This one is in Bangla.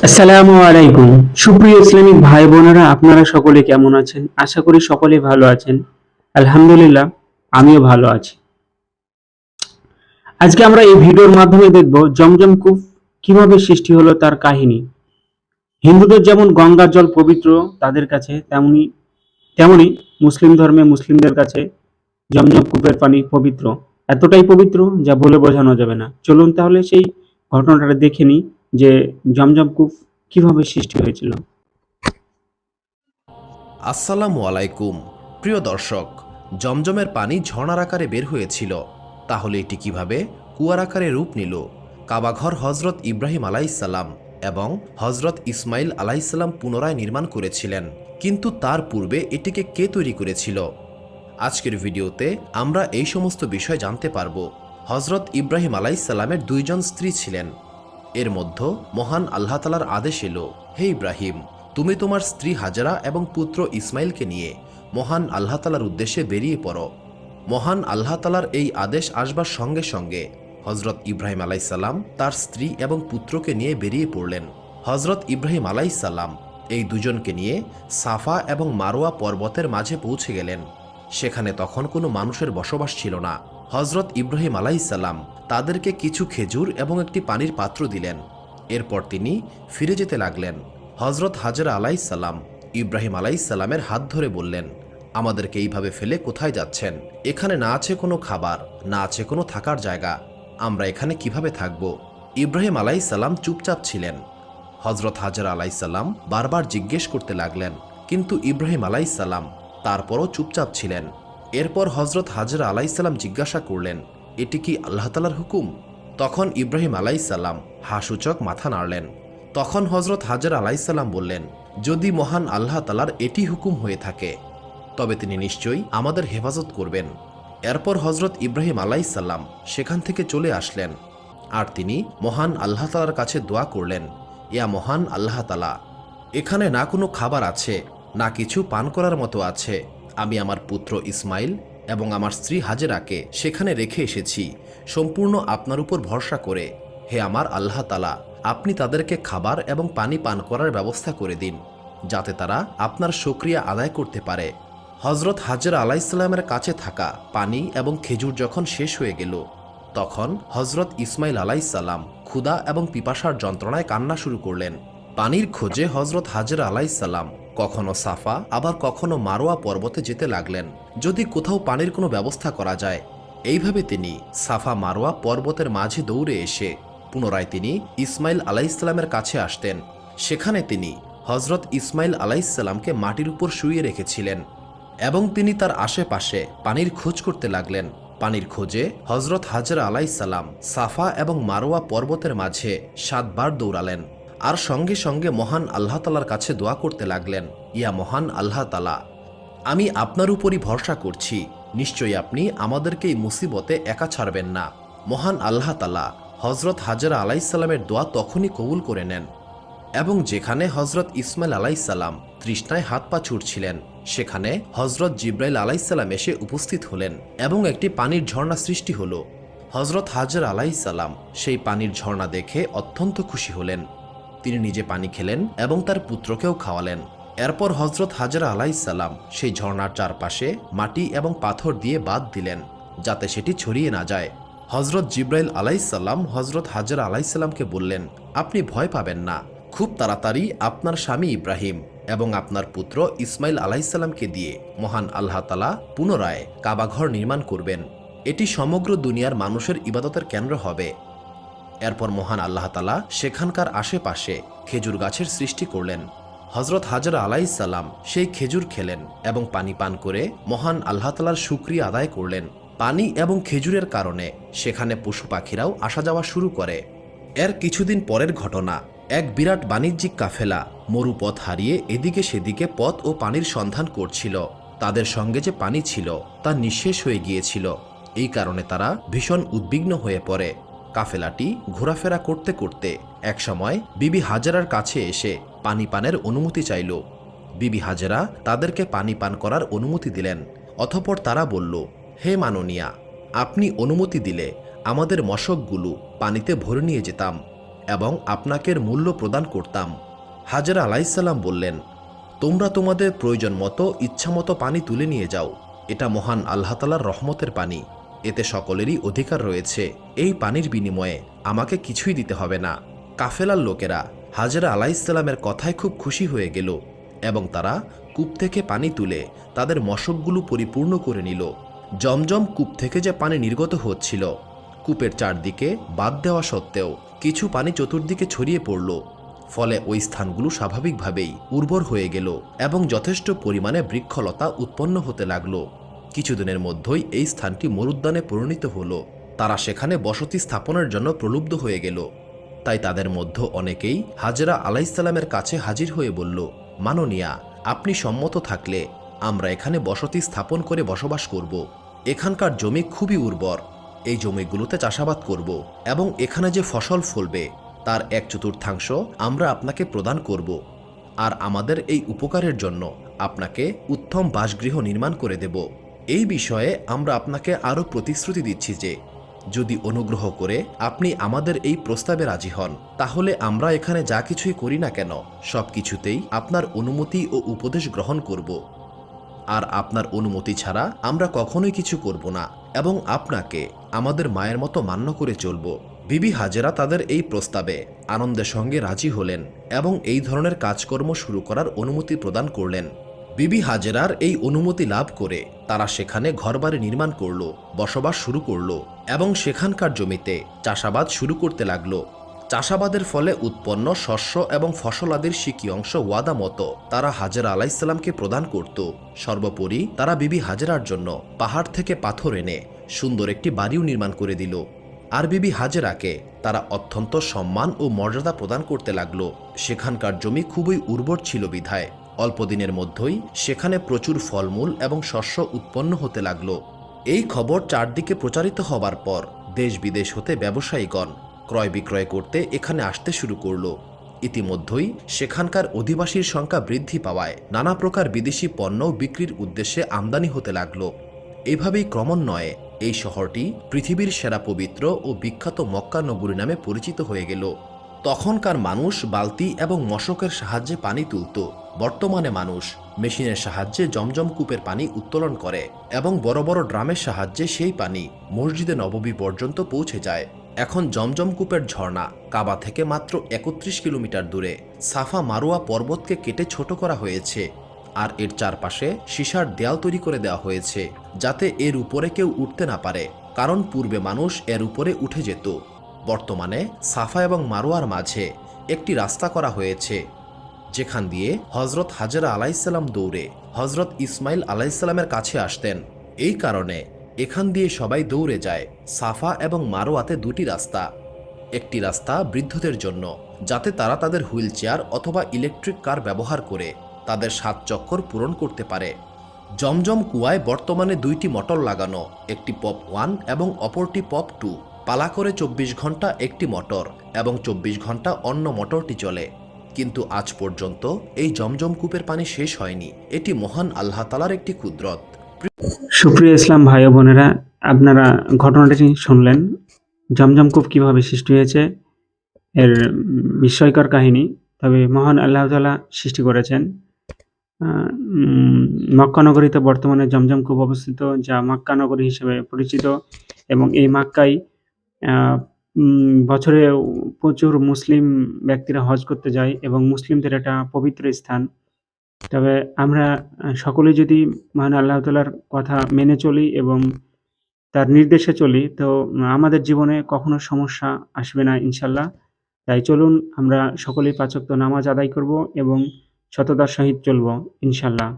আসসালামু আলাইকুম। সুপ্রিয় ইসলামিক ভাই বোনেরা, আপনারা সকলে কেমন আছেন? আশা করি সকলে ভালো আছেন। আলহামদুলিল্লাহ, আমিও ভালো আছি। আজকে আমরা এই ভিডিওর মাধ্যমে দেখব জমজম কূপ কিভাবে সৃষ্টি হলো তার কাহিনী। হিন্দুদের যেমন গঙ্গার জল পবিত্র তাদের কাছে, তেমনি তেমনি মুসলিম ধর্মে মুসলিমদের কাছে জমজম কূপের পানি পবিত্র, এতটাই পবিত্র যা বলে বোঝানো যাবে না। চলুন তাহলে সেই ঘটনাটা দেখে নিই যে জমজম কূপ কিভাবে সৃষ্টি হয়েছিল। আসসালামু আলাইকুম প্রিয় দর্শক, জমজমের পানি ঝর্ণার আকারে বের হয়েছিল, তাহলে এটি কিভাবে কুয়ার আকারে রূপ নিল? কাবাঘর হজরত ইব্রাহিম আলাইসাল্লাম এবং হজরত ইসমাইল আলাইসাল্লাম পুনরায় নির্মাণ করেছিলেন, কিন্তু তার পূর্বে এটিকে কে তৈরি করেছিল? আজকের ভিডিওতে আমরা এই সমস্ত বিষয় জানতে পারব। হজরত ইব্রাহিম আলাইসাল্লামের দুইজন স্ত্রী ছিলেন। এর মধ্যে মহান আল্লাহ তালার আদেশ এলো, হে ইব্রাহিম, তুমি তোমার স্ত্রী হাজারা এবং পুত্র ইসমাইলকে নিয়ে মহান আল্লাহ তালার উদ্দেশ্যে বেরিয়ে পড়ো। মহান আল্লাহ তালার এই আদেশ আসবার সঙ্গে সঙ্গে হজরত ইব্রাহিম আলাইসাল্লাম তার স্ত্রী এবং পুত্রকে নিয়ে বেরিয়ে পড়লেন। হজরত ইব্রাহিম আলাইসাল্লাম এই দুজনকে নিয়ে সাফা এবং মারোয়া পর্বতের মাঝে পৌঁছে গেলেন। সেখানে তখন কোনো মানুষের বসবাস ছিল না। হজরত ইব্রাহিম আলাইসাল্লাম তাদেরকে কিছু খেজুর এবং একটি পানির পাত্র দিলেন। এরপর তিনি ফিরে যেতে লাগলেন। হজরত হাজরা আলাইসাল্লাম ইব্রাহিম আলাইসাল্লামের হাত ধরে বললেন, আমাদেরকে এইভাবে ফেলে কোথায় যাচ্ছেন? এখানে না আছে কোনো খাবার, না আছে কোনো থাকার জায়গা, আমরা এখানে কিভাবে থাকব? ইব্রাহিম আলাইসাল্লাম চুপচাপ ছিলেন। হজরত হাজরা আলাইসাল্লাম বারবার জিজ্ঞেস করতে লাগলেন, কিন্তু ইব্রাহিম আলাইসাল্লাম তারপরও চুপচাপ ছিলেন। এরপর হজরত হাজরা আলাইসাল্লাম জিজ্ঞাসা করলেন, এটি কি আল্লাহ তালার হুকুম? তখন ইব্রাহিম আলাইসাল্লাম হাসূচক মাথা নাড়লেন। তখন হজরত হাজরা আলাইসাল্লাম বললেন, যদি মহান আল্লাহ তালার এটি হুকুম হয়ে থাকে তবে তিনি নিশ্চয়ই আমাদের হেফাজত করবেন। এরপর হজরত ইব্রাহিম আলাইসাল্লাম সেখান থেকে চলে আসলেন, আর তিনি মহান আল্লাহ তালার কাছে দোয়া করলেন, ইয়া মহান আল্লাহ তালা, এখানে না কোনো খাবার আছে, না কিছু পান করার মতো আছে। আমি আমার পুত্র ইসমাইল এবং আমার স্ত্রী হাজেরাকে সেখানে রেখে এসেছি সম্পূর্ণ আপনার উপর ভরসা করে। হে আমার আল্লাহ তালা, আপনি তাদেরকে খাবার এবং পানি পান করার ব্যবস্থা করে দিন, যাতে তারা আপনার শুকরিয়া আদায় করতে পারে। হজরত হাজরা আলাইসাল্লামের কাছে থাকা পানি এবং খেজুর যখন শেষ হয়ে গেল, তখন হজরত ইসমাইল আলাইসাল্লাম ক্ষুধা এবং পিপাসার যন্ত্রণায় কান্না শুরু করলেন। পানির খোঁজে হজরত হাজরা আলাইসাল্লাম কখনো সাফা আবার কখনো মারোয়া পর্বতে যেতে লাগলেন, যদি কোথাও পানির কোনো ব্যবস্থা করা যায়। এইভাবে তিনি সাফা মারোয়া পর্বতের মাঝে দৌড়ে এসে পুনরায় তিনি ইসমাইল আলাইসাল্লামের কাছে আসতেন। সেখানে তিনি হজরত ইসমাইল আলাইসাল্লামকে মাটির উপর শুইয়ে রেখেছিলেন এবং তিনি তার আশেপাশে পানির খোঁজ করতে লাগলেন। পানির খোঁজে হজরত হাজরা আলাইসাল্লাম সাফা এবং মারোয়া পর্বতের মাঝে 7 বার দৌড়ালেন, আর সঙ্গে সঙ্গে মহান আল্লাহ তালার কাছে দোয়া করতে লাগলেন, ইয়া মহান আল্লাহ তালা, আমি আপনার উপরই ভরসা করছি, নিশ্চয়ই আপনি আমাদেরকে এই মুসিবতে একা ছাড়বেন না। মহান আল্লাহ তালা হজরত হাজরা আলাইসাল্লামের দোয়া তখনই কবুল করে নেন এবং যেখানে হজরত ইসমাইল আলাইসাল্লাম তৃষ্ণায় হাত পা ছুটছিলেন, সেখানে হজরত জিব্রাইল আলাইসাল্লাম এসে উপস্থিত হলেন এবং একটি পানির ঝর্ণা সৃষ্টি হল। হজরত হাজরা আলাইসাল্লাম সেই পানির ঝর্ণা দেখে অত্যন্ত খুশি হলেন। তিনি নিজে পানি খেলেন এবং তার পুত্রকেও খাওয়ালেন। এরপর হজরত হাজরা আলাইসাল্লাম সেই ঝর্ণার চারপাশে মাটি এবং পাথর দিয়ে বাঁধ দিলেন, যাতে সেটি ছড়িয়ে না যায়। হজরত জিব্রাইল আলাইসাল্লাম হজরত হাজরা আলাইসাল্লামকে বললেন, আপনি ভয় পাবেন না, খুব তাড়াতাড়ি আপনার স্বামী ইব্রাহিম এবং আপনার পুত্র ইসমাইল আলাইসাল্লামকে দিয়ে মহান আল্লাহ তালা পুনরায় কাবাঘর নির্মাণ করবেন। এটি সমগ্র দুনিয়ার মানুষের ইবাদতের কেন্দ্র হবে। এরপর মহান আল্লাহ তালা সেখানকার আশেপাশে খেজুর গাছের সৃষ্টি করলেন। হজরত হাজরা আলাইসাল্লাম সেই খেজুর খেলেন এবং পানি পান করে মহান আল্লাহ তালার শুকরিয়া আদায় করলেন। পানি এবং খেজুরের কারণে সেখানে পশু পাখিরাও আসা যাওয়া শুরু করে। এর কিছুদিন পরের ঘটনা, এক বিরাট বাণিজ্যিক কাফেলা মরুপথ হারিয়ে এদিকে সেদিকে পথ ও পানির সন্ধান করছিল। তাদের সঙ্গে যে পানি ছিল তা নিঃশেষ হয়ে গিয়েছিল। এই কারণে তারা ভীষণ উদ্বিগ্ন হয়ে পড়ে। কাফেলাটি ঘোরাফেরা করতে করতে একসময় বিবি হাজেরার কাছে এসে পানি পানের অনুমতি চাইল। বিবি হাজেরা তাদেরকে পানি পান করার অনুমতি দিলেন। অতঃপর তারা বলল, হে মাননীয়া, আপনি অনুমতি দিলে আমাদের মশকগুলো পানিতে ভরে নিয়ে যেতাম এবং আপনাকে মূল্য প্রদান করতাম। হাজেরা আলাইসাল্লাম বললেন, তোমরা তোমাদের প্রয়োজন মতো ইচ্ছামতো পানি তুলে নিয়ে যাও। এটা মহান আল্লাহ তাআলার রহমতের পানি, এতে সকলেরই অধিকার রয়েছে। এই পানির বিনিময়ে আমাকে কিছুই দিতে হবে না। কাফেলার লোকেরা হাজেরা আলাইসাল্লামের কথায় খুব খুশি হয়ে গেল এবং তারা কূপ থেকে পানি তুলে তাদের মশকগুলো পরিপূর্ণ করে নিল। জমজম কূপ থেকে যে পানি নির্গত হচ্ছিল, কূপের চারদিকে বাঁধ দেওয়া সত্ত্বেও কিছু পানি চতুর্দিকে ছড়িয়ে পড়ল। ফলে ওই স্থানগুলো স্বাভাবিকভাবেই উর্বর হয়ে গেল এবং যথেষ্ট পরিমাণে বৃক্ষলতা উৎপন্ন হতে লাগল। কিছুদিনের মধ্যেই এই স্থানটি মরুদ্যানে পরিণত হল। তারা সেখানে বসতি স্থাপনের জন্য প্রলুব্ধ হয়ে গেল। তাই তাদের মধ্যে অনেকেই হাজেরা আলাইসাল্লামের কাছে হাজির হয়ে বলল, মাননীয়া, আপনি সম্মত থাকলে আমরা এখানে বসতি স্থাপন করে বসবাস করব। এখানকার জমি খুবই উর্বর। এই জমিগুলোতে চাষাবাদ করব এবং এখানে যে ফসল ফলবে তার 1/4 আমরা আপনাকে প্রদান করব। আর আমাদের এই উপকারের জন্য আপনাকে উত্তম বাসগৃহ নির্মাণ করে দেব। এই বিষয়ে আমরা আপনাকে আরও প্রতিশ্রুতি দিচ্ছি যে যদি অনুগ্রহ করে আপনি আমাদের এই প্রস্তাবে রাজি হন, তাহলে আমরা এখানে যা কিছুই করি না কেন সব কিছুতেই আপনার অনুমতি ও উপদেশ গ্রহণ করব। আর আপনার অনুমতি ছাড়া আমরা কখনোই কিছু করব না এবং আপনাকে আমাদের মায়ের মতো মান্য করে চলব। বিবি হাজেরা তাদের এই প্রস্তাবে আনন্দের সঙ্গে রাজি হলেন এবং এই ধরনের কাজকর্ম শুরু করার অনুমতি প্রদান করলেন। বিবি হাজেরার এই অনুমতি লাভ করে তারা সেখানে ঘরবাড়ি নির্মাণ করল, বসবাস শুরু করল এবং সেখানকার জমিতে চাষাবাদ শুরু করতে লাগলো। চাষাবাদের ফলে উৎপন্ন শস্য এবং ফসলাদির সিকি অংশ ওয়াদা মতো তারা হাজেরা আলাইসাল্লামকে প্রদান করত। সর্বোপরি তারা বিবি হাজেরার জন্য পাহাড় থেকে পাথর এনে সুন্দর একটি বাড়িও নির্মাণ করে দিল। আর বিবি হাজেরাকে তারা অত্যন্ত সম্মান ও মর্যাদা প্রদান করতে লাগলো। সেখানকার জমি খুবই উর্বর ছিল বিধায় অল্প দিনের মধ্যেই সেখানে প্রচুর ফলমূল এবং শস্য উৎপন্ন হতে লাগলো। এই খবর চারদিকে প্রচারিত হবার পর দেশ বিদেশ হতে ব্যবসায়ীগণ ক্রয় বিক্রয় করতে এখানে আসতে শুরু করল। ইতিমধ্যেই সেখানকার অধিবাসীর সংখ্যা বৃদ্ধি পাওয়ায় নানা প্রকার বিদেশি পণ্য বিক্রির উদ্দেশ্যে আমদানি হতে লাগলো। এভাবেই ক্রমান্বয়ে এই শহরটি পৃথিবীর সেরা পবিত্র ও বিখ্যাত মক্কা নগরী নামে পরিচিত হয়ে গেল। তখনকার মানুষ বালতি এবং মশকের সাহায্যে পানি তুলত। বর্তমানে মানুষ মেশিনের সাহায্যে জমজম কূপের পানি উত্তোলন করে এবং বড় বড় ড্রামের সাহায্যে সেই পানি মসজিদে নববী পর্যন্ত পৌঁছে যায়। এখন জমজম কূপের ঝর্ণা কাবা থেকে মাত্র 31 কিলোমিটার দূরে। সাফা মারোয়া পর্বতকে কেটে ছোট করা হয়েছে আর এর চারপাশে সীসার দেয়াল তৈরি করে দেওয়া হয়েছে যাতে এর উপরে কেউ উঠতে না পারে, কারণ পূর্বে মানুষ এর উপরে উঠে যেত। বর্তমানে সাফা এবং মারোয়ার মাঝে একটি রাস্তা করা হয়েছে যেখান দিয়ে হজরত হাজেরা আলাইসাল্লাম দৌড়ে হজরত ইসমাইল আলাইসাল্লামের কাছে আসতেন। এই কারণে এখান দিয়ে সবাই দৌড়ে যায়। সাফা এবং মারোয়াতে দুটি রাস্তা। একটি রাস্তা বৃদ্ধদের জন্য যাতে তারা তাদের হুইল চেয়ার অথবা ইলেকট্রিক কার ব্যবহার করে তাদের 7 চক্কর পূরণ করতে পারে। জমজম কুয়ায় বর্তমানে 2টি মোটর লাগানো, একটি পপ 1 এবং অপরটি পপ 2। পালা করে 24 ঘন্টা একটি মোটর এবং 24 ঘন্টা অন্য মোটরটি চলে। কিন্তু আজ পর্যন্ত এই জমজম কূপের পানি শেষ হয়নি। এটি মহান আল্লাহ তাআলার একটি কুদরত। সুপ্রিয় ইসলাম ভাই ও বোনেরা, আপনারা ঘটনাটি শুনলেন, জমজম কূপ কীভাবে সৃষ্টি হয়েছে, এর বিস্ময়কর কাহিনী। তবে মহান আল্লাহ তাআলা সৃষ্টি করেছেন। মক্কা নগরীতে বর্তমানে জমজম কূপ অবস্থিত, যা মক্কা নগরী হিসেবে পরিচিত। এবং এই মক্কায় বছরে প্রচুর মুসলিম ব্যক্তিরা হজ করতে যায় এবং মুসলিমদের একটা পবিত্র স্থান। তবে আমরা সকলেই যদি মহান আল্লাহ তাআলার কথা মেনে চলি এবং তার নির্দেশে চলি, তো আমাদের জীবনে কখনো সমস্যা আসবে না ইনশাল্লাহ। তাই চলুন আমরা সকলেই 5 ওয়াক্ত নামাজ আদায় করব এবং সততার সহিত চলব ইনশাল্লাহ।